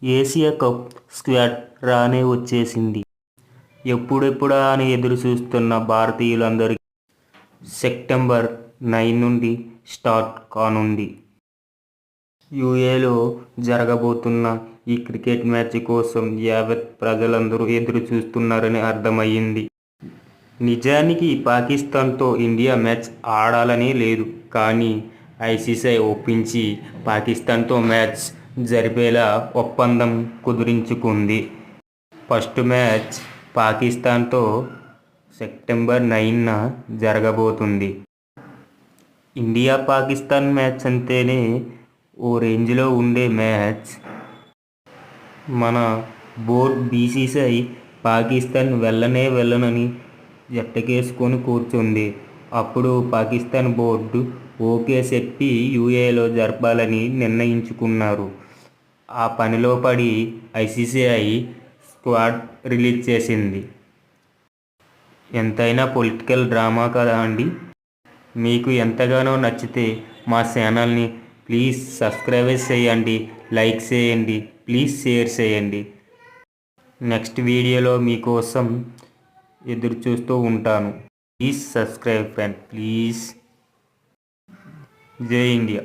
Asia cup squad రానే వచ్చేసింది. ఎప్పుడెప్పుడా అని ఎదురు చూస్తున్న భారతీయులందరికీ సెప్టెంబర్ 9 నుండి స్టార్ట్ కానుంది. యూఏలో జరగబోతున్న ఈ క్రికెట్ మ్యాచ్ కోసం యావత్ ప్రజలందరూ ఎదురు చూస్తున్నారని అర్థమయ్యింది. నిజానికి పాకిస్తాన్తో ఇండియా మ్యాచ్ ఆడాలనే లేదు. కానీ ఐసీసీ ఒప్పించి పాకిస్తాన్తో మ్యాచ్ జరిపేలా ఒప్పందం కుదుర్చుకుంది. ఫస్ట్ మ్యాచ్ పాకిస్తాన్తో సెప్టెంబర్ 9న జరగబోతుంది. ఇండియా పాకిస్తాన్ మ్యాచ్ అంటేనే ఓ రేంజ్లో ఉండే మ్యాచ్. మన బోర్డు బీసీసీఐ పాకిస్తాన్ వెళ్ళనని జట్టకేసుకొని కూర్చుంది. అప్పుడు పాకిస్తాన్ బోర్డు ఓకే చెప్పి యూఏలో జరపాలని నిర్ణయించుకున్నారు. ఆ పనిలో పడి ఐసీసీ స్క్వాడ్ రిలీజ్ చేసింది. ఎంతైనా పొలిటికల్ డ్రామా కదా అండి. మీకు ఎంతగానో నచ్చితే మా ఛానల్ని ప్లీజ్ సబ్స్క్రైబ్ చేయండి, లైక్ చేయండి, ప్లీజ్ షేర్ చేయండి. నెక్స్ట్ వీడియోలో మీకోసం ఎదురు చూస్తూ ఉంటాను. Please subscribe friend, please. జై ఇండియా.